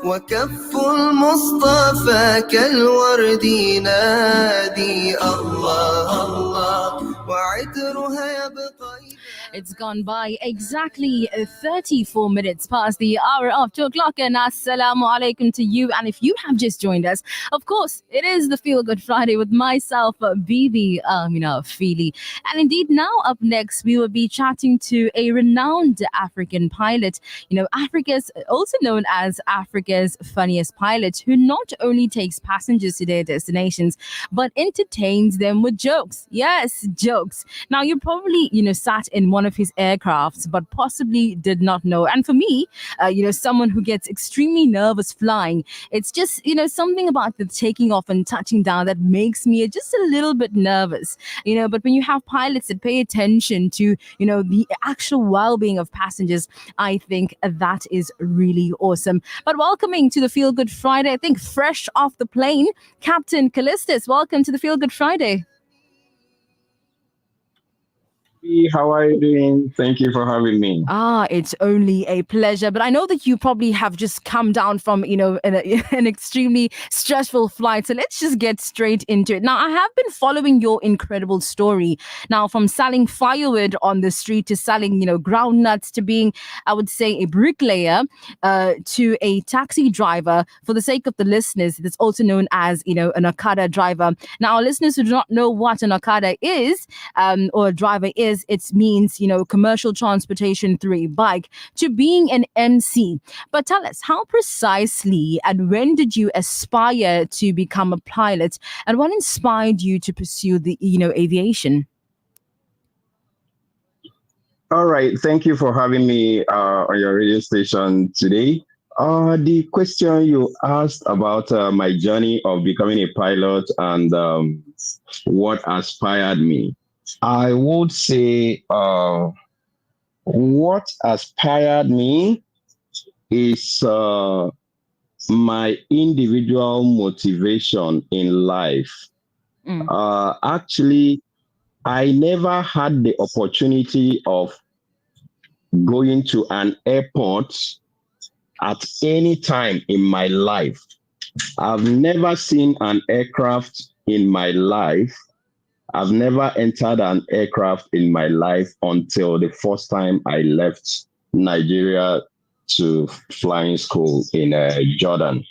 وكف المصطفى كالورد ينادي الله الله وعطرها يبقى. It's gone by exactly 34 minutes past the hour of 2 o'clock, and assalamu alaikum to you. And if you have just joined us, of course, it is the Feel Good Friday with myself, Bibi Feely. And indeed, now up next, we will be chatting to a renowned African pilot, Africa's also known as Africa's funniest pilot, who not only takes passengers to their destinations, but entertains them with jokes. Yes, jokes. Now, you're probably, sat in one of his aircrafts, but possibly did not know. And for me, someone who gets extremely nervous flying, it's just, something about the taking off and touching down that makes me just a little bit nervous, but when you have pilots that pay attention to, the actual well-being of passengers, I think that is really awesome. But welcoming to the Feel Good Friday, I think fresh off the plane, Captain Calistus, welcome to the Feel Good Friday. How are you doing? Thank you for having me. It's only a pleasure. But I know that you probably have just come down from, an extremely stressful flight. So let's just get straight into it. Now, I have been following your incredible story. Now, from selling firewood on the street to selling, groundnuts to being, I would say, a bricklayer to a taxi driver. For the sake of the listeners, it's also known as, an Okada driver. Now, our listeners who do not know what an Okada is or a driver is, it means, commercial transportation through a bike, to being an MC. But tell us, how precisely and when did you aspire to become a pilot, and what inspired you to pursue the, aviation? All right. Thank you for having me on your radio station today. The question you asked about my journey of becoming a pilot and what inspired me. I would say what inspired me is my individual motivation in life. Actually, I never had the opportunity of going to an airport at any time in my life. I've never seen an aircraft in my life. I've never entered an aircraft in my life until the first time I left Nigeria to flying school in Jordan,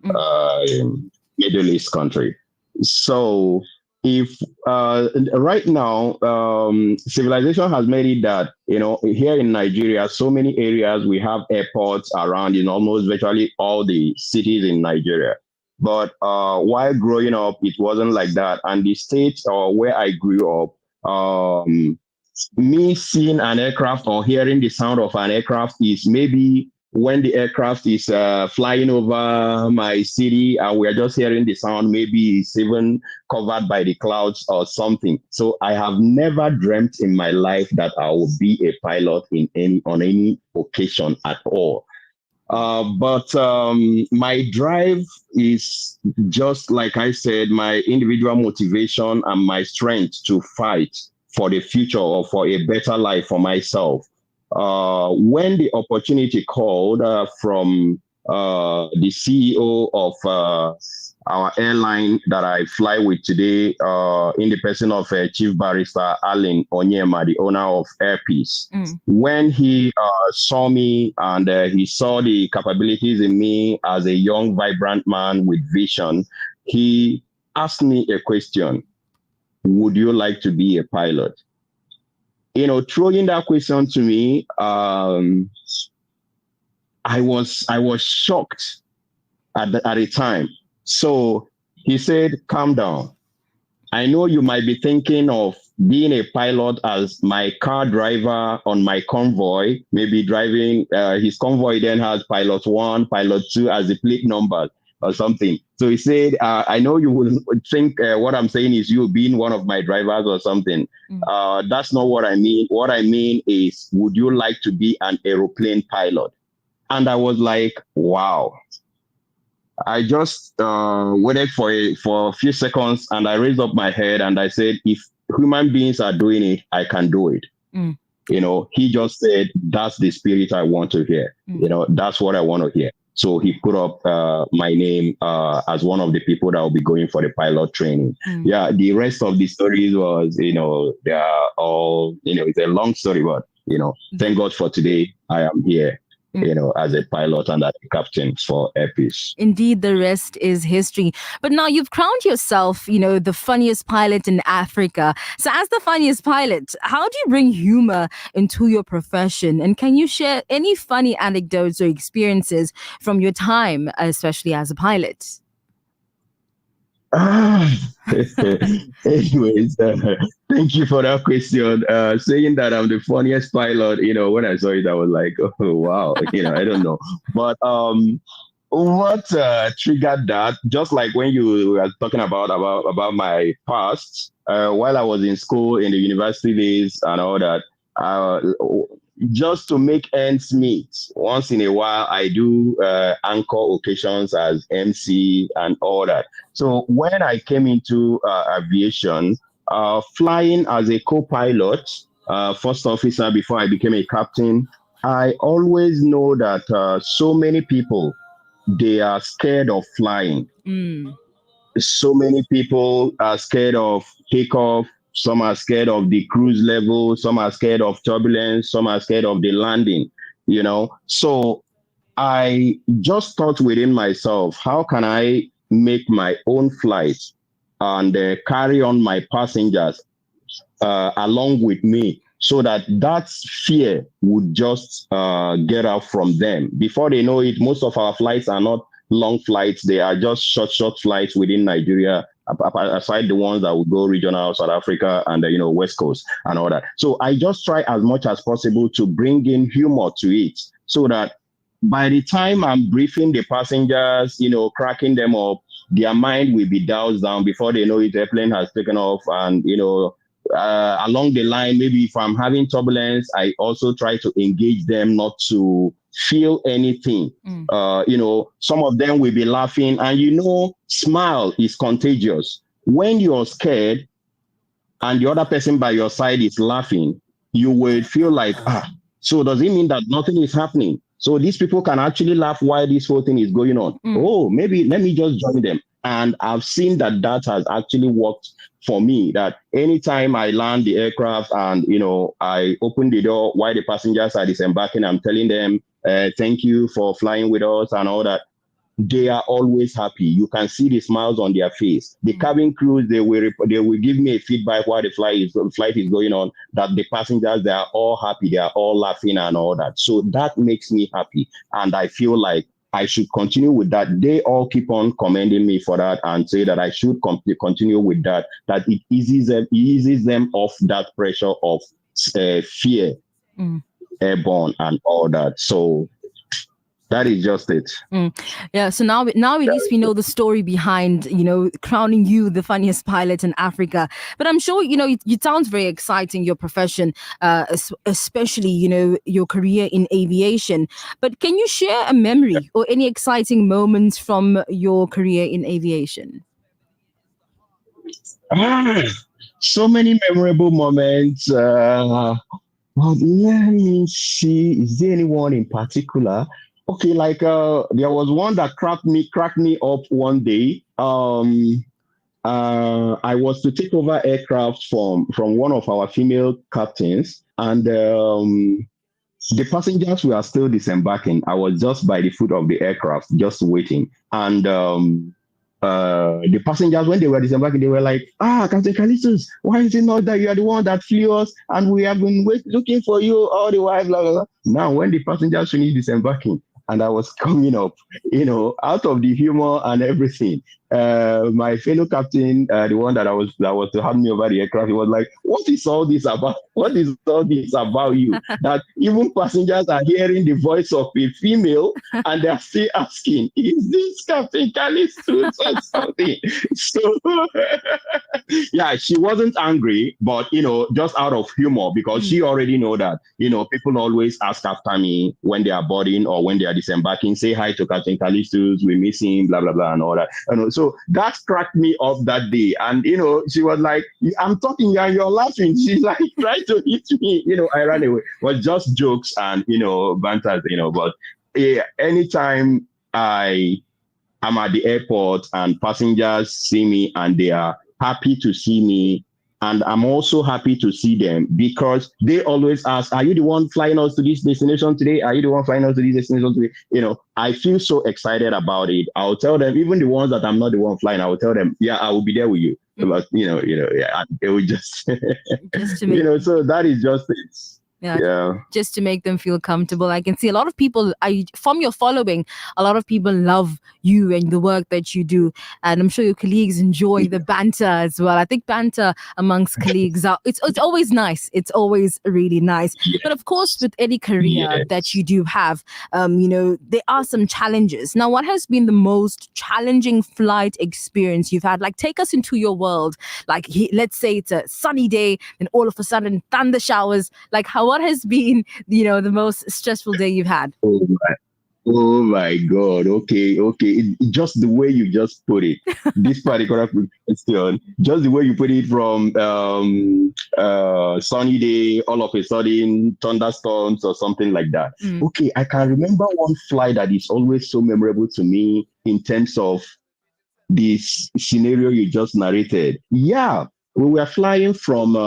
Middle East country. So if right now, civilization has made it that, here in Nigeria, so many areas we have airports around in almost virtually all the cities in Nigeria. But while growing up, it wasn't like that. And the state where I grew up, me seeing an aircraft or hearing the sound of an aircraft is maybe when the aircraft is flying over my city and we're just hearing the sound, maybe it's even covered by the clouds or something. So I have never dreamt in my life that I will be a pilot on any occasion at all. But my drive is just like I said, my individual motivation and my strength to fight for the future or for a better life for myself. When the opportunity called from the CEO of our airline that I fly with today, in the person of Chief Barrister Allen Onyema, the owner of Airpeace. When he saw me and he saw the capabilities in me as a young, vibrant man with vision, he asked me a question: would you like to be a pilot? Throwing that question to me, I was shocked at the time. So he said, calm down. I know you might be thinking of being a pilot as my car driver on my convoy, maybe driving his convoy then has pilot 1, pilot 2 as the plate number or something. So he said, I know you will think what I'm saying is you being one of my drivers or something. That's not what I mean. What I mean is, would you like to be an aeroplane pilot? And I was like, wow. I just waited for a few seconds and I raised up my head and I said, if human beings are doing it, I can do it. He just said, that's the spirit I want to hear. That's what I want to hear. So he put up my name as one of the people that will be going for the pilot training. Yeah, the rest of the stories was, they are all, it's a long story, but, thank God for today. I am here, as a pilot and as a captain for Air Peace. Indeed, the rest is history. But now you've crowned yourself, the funniest pilot in Africa. So as the funniest pilot, how do you bring humor into your profession? And can you share any funny anecdotes or experiences from your time, especially as a pilot? Anyways, thank you for that question. Saying that I'm the funniest pilot, when I saw it, I was like, oh, wow, I don't know. But what triggered that? Just like when you were talking about my past, while I was in school in the university days and all that, just to make ends meet, once in a while I do anchor occasions as MC and all that. So when I came into aviation, flying as a co-pilot, first officer before I became a captain, I always know that so many people, they are scared of flying. So many people are scared of takeoff. Some are scared of the cruise level. Some are scared of turbulence. Some are scared of the landing, So I just thought within myself, how can I make my own flight and carry on my passengers along with me, so that fear would just get out from them. Before they know it, most of our flights are not long flights. They are just short flights within Nigeria, aside the ones that would go regional, South Africa, and West Coast and all that. So I just try as much as possible to bring in humor to it, so that by the time I'm briefing the passengers, cracking them up, their mind will be doused down. Before they know it, the airplane has taken off, and along the line, maybe if I'm having turbulence, I also try to engage them not to feel anything. Some of them will be laughing, and smile is contagious. When you're scared and the other person by your side is laughing, you will feel like, so does it mean that nothing is happening? So these people can actually laugh while this whole thing is going on. Oh, maybe let me just join them. And I've seen that has actually worked for me, that anytime I land the aircraft and, I open the door while the passengers are disembarking, I'm telling them, thank you for flying with us and all that. They are always happy. You can see the smiles on their face. The cabin crews, they will give me a feedback while the flight is going on, that the passengers, they are all happy. They are all laughing and all that. So that makes me happy. And I feel like I should continue with that. They all keep on commending me for that and say that I should continue with that it eases them off that pressure of fear, airborne and all that. So that is just it. Yeah. So now at least we know the story behind, crowning you the funniest pilot in Africa. But I'm sure, it sounds very exciting, your profession, especially, your career in aviation. But can you share a memory or any exciting moments from your career in aviation? So many memorable moments. Well, let me see. Is there anyone in particular? Okay, like there was one that cracked me up one day. I was to take over aircraft from one of our female captains, and the passengers were still disembarking. I was just by the foot of the aircraft, just waiting. And the passengers, when they were disembarking, they were like, Captain Calistus, why is it not that you are the one that flew us and we have been looking for you all the while, blah, blah, blah. Now, when the passengers finished disembarking, and I was coming up, out of the humor and everything. My fellow captain, the one that was to hand me over the aircraft, he was like, "What is all this about? What is all this about you? That even passengers are hearing the voice of a female and they are still asking, is this Captain Calistus or something?" So, yeah, she wasn't angry, but just out of humor, because she already know that people always ask after me when they are boarding or when they are disembarking, say hi to Captain Calistus, we miss him, blah blah blah, and all that. So So that cracked me up that day. And, she was like, I'm talking and you're laughing. She's like, trying to hit me. I ran away. It was just jokes and, banter, but yeah, anytime I'm at the airport and passengers see me and they are happy to see me. And I'm also happy to see them because they always ask, are you the one flying us to this destination today? Are you the one flying us to this destination today? I feel so excited about it. I'll tell them, even the ones that I'm not the one flying, I will tell them, yeah, I will be there with you. But, yeah, it will just, just to make so that is just it. Yeah, just to make them feel comfortable. I can see a lot of people, from your following, a lot of people love you and the work that you do. And I'm sure your colleagues enjoy the banter as well. I think banter amongst colleagues, it's always nice. It's always really nice. Yes. But of course, with any career that you do have, there are some challenges. Now, what has been the most challenging flight experience you've had? Like, take us into your world. Like, let's say it's a sunny day and all of a sudden thunder showers. Like, what has been, the most stressful day you've had? Oh my God. Okay. Just the way you just put it, this particular question, just the way you put it from sunny day, all of a sudden thunderstorms or something like that. Okay. I can remember one flight that is always so memorable to me in terms of this scenario you just narrated. Yeah. We were flying from,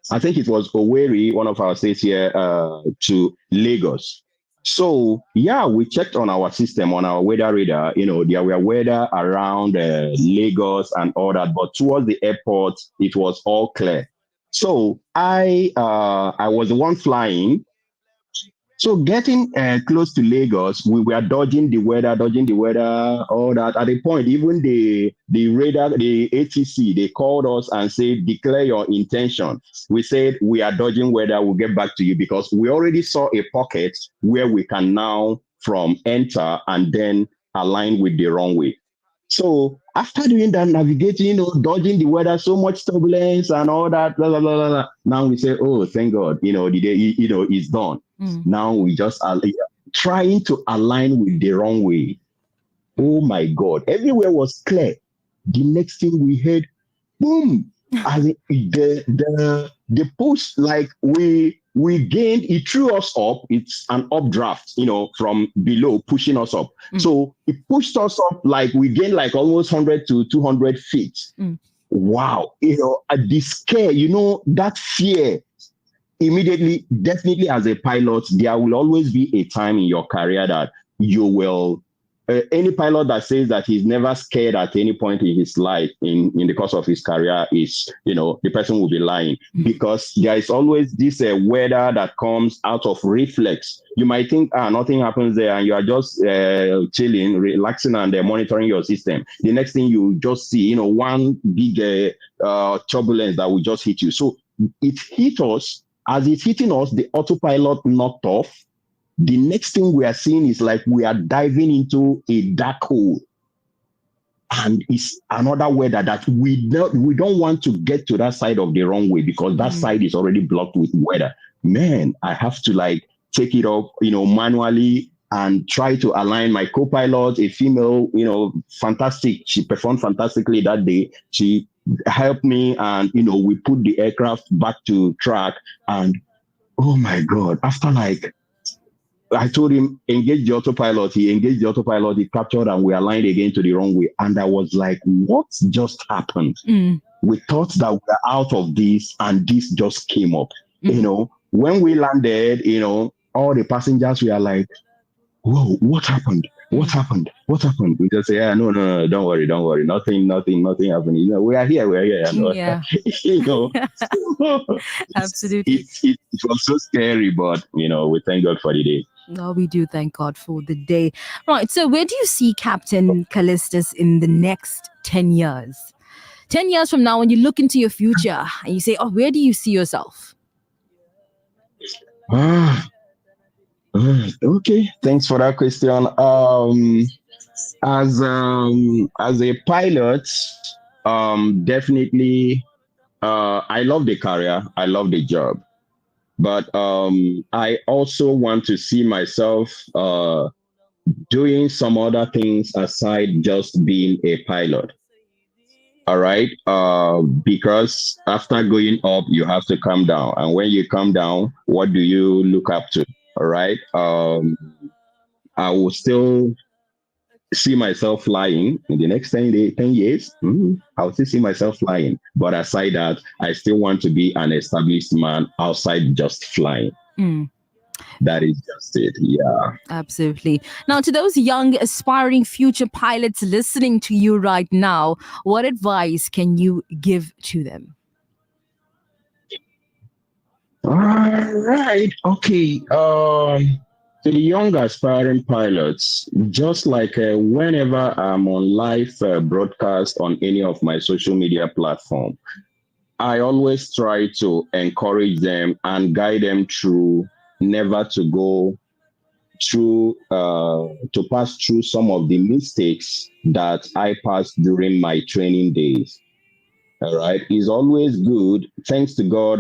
I think it was Owerri, one of our states here, to Lagos. So, yeah, we checked on our system, on our weather radar. There were weather around Lagos and all that. But towards the airport, it was all clear. So I was the one flying. So getting close to Lagos, we were dodging the weather, all that. At a point, even the radar, the ATC, they called us and said, declare your intention. We said, we are dodging weather, we'll get back to you because we already saw a pocket where we can now from enter and then align with the runway. So after doing that, navigating, dodging the weather, so much turbulence and all that, blah, blah, blah, blah, blah. Now we say, oh, thank God, the day, is done. Now we just are trying to align with the runway. Oh my God, everywhere was clear. The next thing we heard, boom, as the push, like we gained, it threw us up. It's an updraft, from below pushing us up. So it pushed us up, like we gained like almost 100 to 200 feet. Wow. At the scare, that fear immediately, definitely as a pilot, there will always be a time in your career that you will, any pilot that says that he's never scared at any point in his life in the course of his career is, the person will be lying because there is always this weather that comes out of reflex. You might think, nothing happens there and you are just chilling, relaxing and monitoring your system. The next thing you just see, one big turbulence that will just hit you. So it hit us. As it's hitting us, the autopilot knocked off. The next thing we are seeing is like we are diving into a dark hole. And it's another weather that we don't want to get to that side of the runway because that side is already blocked with weather. Man, I have to take it up, manually and try to align my co-pilot, a female, fantastic. She performed fantastically that day. She helped me and, we put the aircraft back to track and, oh my God, after I told him, engage the autopilot. He engaged the autopilot, he captured and we aligned again to the runway. And I was like, what just happened? We thought that we were out of this and this just came up. When we landed, all the passengers were like, whoa, what happened? What happened? We just say, yeah, no, don't worry. Nothing happened. We are here. Yeah. Absolutely. It was so scary, but, we thank God for the day. No, we do thank God for the day. Right. So where do you see Captain Calistus in the next 10 years? 10 years from now, when you look into your future and you say, where do you see yourself? Okay, thanks for that question. As a pilot, definitely, I love the career, I love the job, but I also want to see myself doing some other things aside just being a pilot. All right. Because after going up, you have to come down. And when you come down, what do you look up to? All right. I will still see myself flying in the next 10 years. I'll still see myself flying. But aside that, I still want to be an established man outside just flying. That is just it. Yeah. Absolutely. Now, to those young, aspiring future pilots listening to you right now, what advice can you give to them? All right. Okay. To the young aspiring pilots, just like whenever I'm on live broadcast on any of my social media platform, I always try to encourage them and guide them through never to go through to pass through some of the mistakes that I passed during my training days. All right, it's always good. Thanks to God,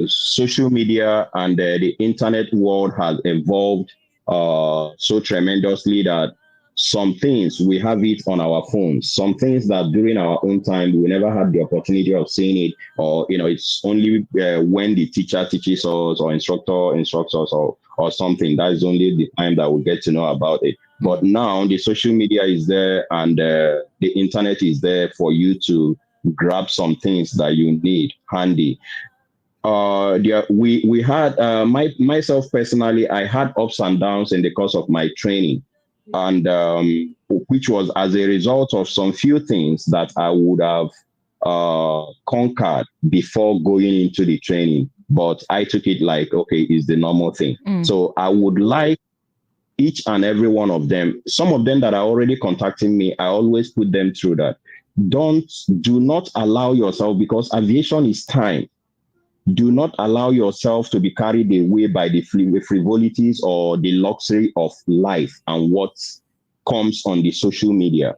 social media and the internet world has evolved so tremendously that some things we have it on our phones. Some things that during our own time we never had the opportunity of seeing it, or it's only when the teacher teaches us or instructor instructs us or something. That is only the time that we get to know about it. But now the social media is there and the internet is there for you to grab some things that you need handy. We had myself personally, I had ups and downs in the course of my training, and which was as a result of some few things that I would have conquered before going into the training. But I took it like, okay, it's the normal thing. So I would like each and every one of them, some of them that are already contacting me, I always put them through that. Do not allow yourself, because aviation is time. Do not allow yourself to be carried away by the frivolities or the luxury of life and what comes on the social media.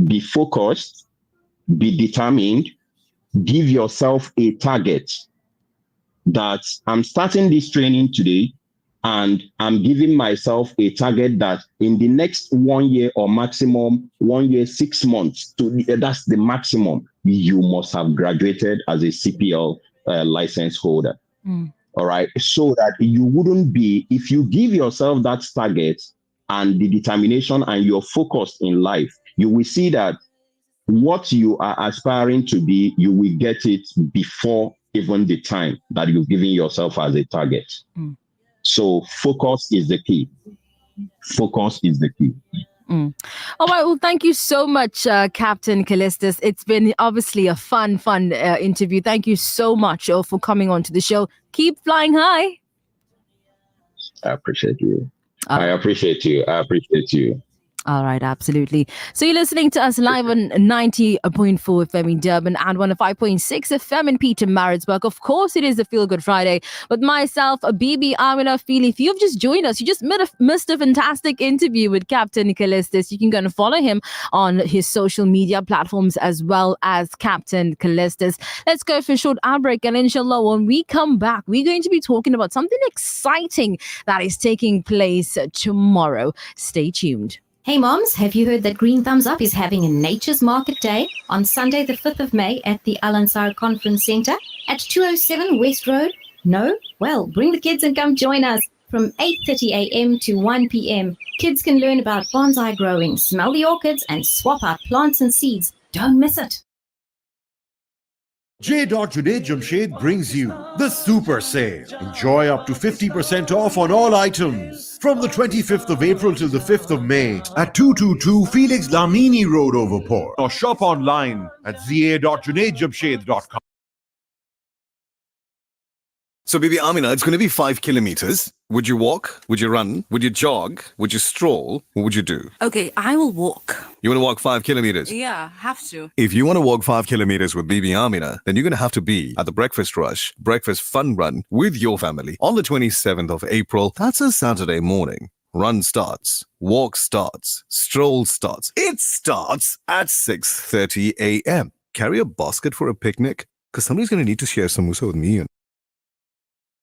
Be focused, be determined, give yourself a target that I'm starting this training today. And I'm giving myself a target that in the next 1 year or maximum 1 year, 6 months, that's the maximum, you must have graduated as a CPL license holder. All right. So that you wouldn't be, if you give yourself that target and the determination and you're focused in life, you will see that what you are aspiring to be, you will get it before even the time that you've given yourself as a target. So focus is the key. Focus is the key. All right. Well, thank you so much, Captain Calistus. It's been obviously a fun interview. Thank you so much for coming on to the show. Keep flying high. I appreciate you. I appreciate you. I appreciate you. All right, absolutely. So you're listening to us live on 90.4 FM in Durban and 105.6 FM in Peter Maritzburg. Of course, it is the Feel Good Friday with myself, BB Amina Feely. If you've just joined us, you just missed a fantastic interview with Captain Calistus. You can go and follow him on his social media platforms as well as Captain Calistus. Let's go for a short outbreak, and inshallah, when we come back, we're going to be talking about something exciting that is taking place tomorrow. Stay tuned. Hey moms, have you heard that Green Thumbs Up is having a Nature's Market Day on Sunday the 5th of May at the Al Ansar Conference Centre at 207 West Road? No? Well, bring the kids and come join us from 8:30 a.m. to 1 p.m. Kids can learn about bonsai growing, smell the orchids and swap out plants and seeds. Don't miss it. J. Junaid Jamshed brings you the Super Sale. Enjoy up to 50% off on all items from the 25th of April till the 5th of May at 222 Felix Lamini Road, Overport, or shop online at za.junaidjamshed.com. So, Bibi Amina, it's going to be 5 kilometers. Would you walk? Would you run? Would you jog? Would you stroll? What would you do? Okay, I will walk. You want to walk 5 kilometers? Yeah, have to. If you want to walk 5 kilometers with Bibi Amina, then you're going to have to be at the Breakfast Rush, Breakfast Fun Run with your family on the 27th of April. That's a Saturday morning. Run starts, walk starts, stroll starts. It starts at 6:30 a.m. Carry a basket for a picnic, because somebody's going to need to share samosa with me.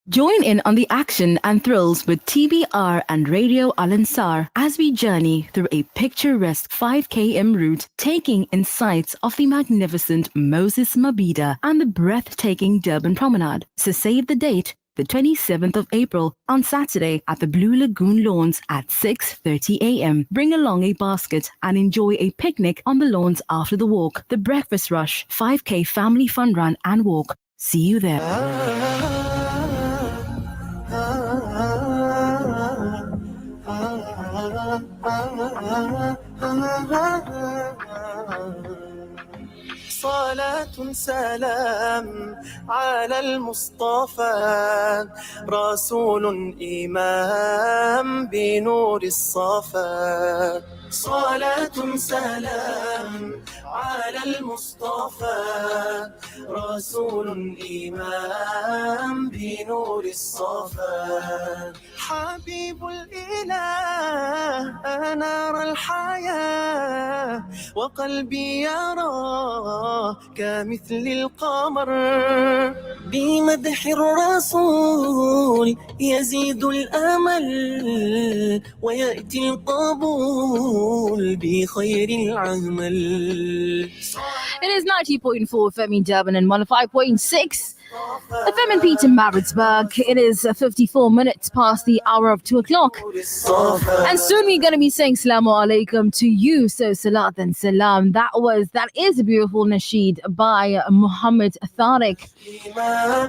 Join in on the action and thrills with TBR and Radio Al Ansar as we journey through a picturesque 5 km route, taking in sights of the magnificent Moses Mabida and the breathtaking Durban Promenade. So save the date, the 27th of April, on Saturday at the Blue Lagoon Lawns at 6:30 a.m. Bring along a basket and enjoy a picnic on the lawns after the walk. The Breakfast Rush 5K Family Fun Run and Walk. See you there. صلاة سلام على المصطفى رسول إمام بنور الصفا صلاة سلام على المصطفى رسول إمام بنور الصفا حبيب الإله أنار الحياة وقلبي يرى كمثل القمر بمدح الرسول يزيد الأمل ويأتي القبول بخير العمل. It is 90.4 FM in Durban and 105.6 FM in Pietermaritzburg. It is 54 minutes past the hour of 2 o'clock. And soon we're going to be saying Salamu Alaikum to you. So Salat and Salam. That is a beautiful nasheed by Muhammad Tariq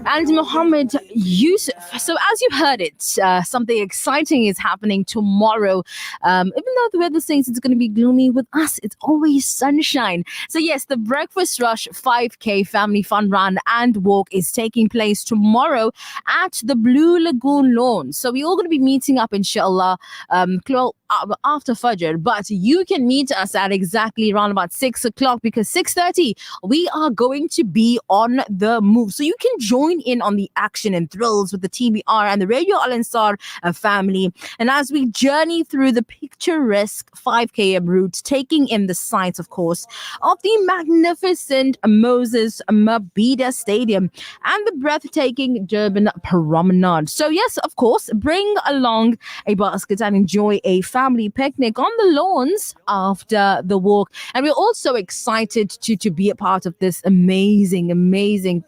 and Muhammad Yusuf. So as you heard it, something exciting is happening tomorrow. Even though the weather says it's going to be gloomy, with us, it's always sunshine. So yes, the Breakfast Rush 5K Family Fun Run and Walk is taking place tomorrow at the Blue Lagoon Lawn. So we're all going to be meeting up, inshallah, after Fajr. But you can meet us at exactly around about 6 o'clock, because 6:30 we are going to be on the move. So you can join in on the action and thrills with the TBR and the Radio Al Ansar family. And as we journey through the picturesque 5 km route, taking in the sights, of course, of the magnificent Moses Mabida Stadium and the breathtaking Durban Promenade. So yes, of course, bring along a basket and enjoy a family picnic on the lawns after the walk. And we're also excited to be a part of this amazing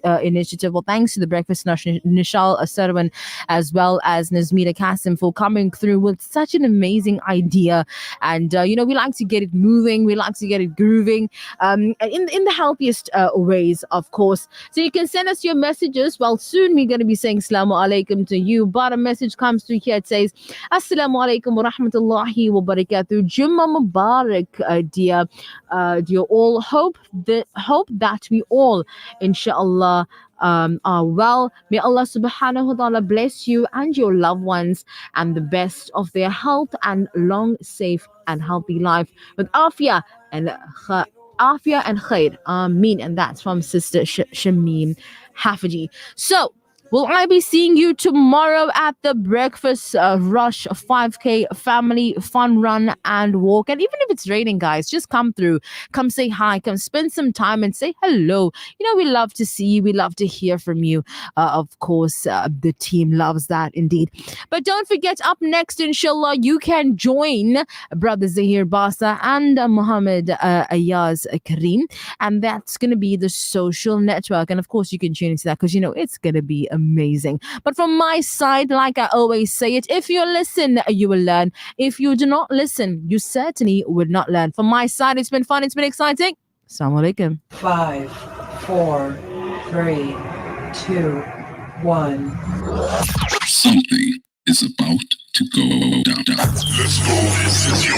initiative. Well, thanks to the Breakfast Rush, Nishal Sarwan, as well as Nazmira Kasim, for coming through with such an amazing idea. And we like to get it moving, we like to get it grooving, in the healthiest ways, of course. So you can send us your messages. Well, soon we're going to be saying Assalamu alaikum to you, but a message comes through here. It says Assalamu alaikum wa rahmatullahi wa barakatuh. Jummah Mubarak, dear all. Hope that we all, inshallah, are well. May Allah subhanahu wa ta'ala bless you and your loved ones and the best of their health and long, safe and healthy life with afia and khair. Ameen. And that's from Sister Shamim Hafaji. So will I be seeing you tomorrow at the Breakfast Rush 5K Family Fun Run and Walk? And even if it's raining, guys, just come through. Come say hi. Come spend some time and say hello. We love to see you. We love to hear from you. Of course, the team loves that indeed. But don't forget, up next, inshallah, you can join Brother Zahir Basa and Muhammad Ayaz Kareem. And that's going to be the social network. And of course, you can tune into that because, it's going to be amazing. But from my side, like I always say it, if you listen, you will learn. If you do not listen, you certainly would not learn. From my side, it's been fun. It's been exciting. Assalamu alaikum. 5, 4, 3, 2, 1. Something is about to go down. Let's go. This is your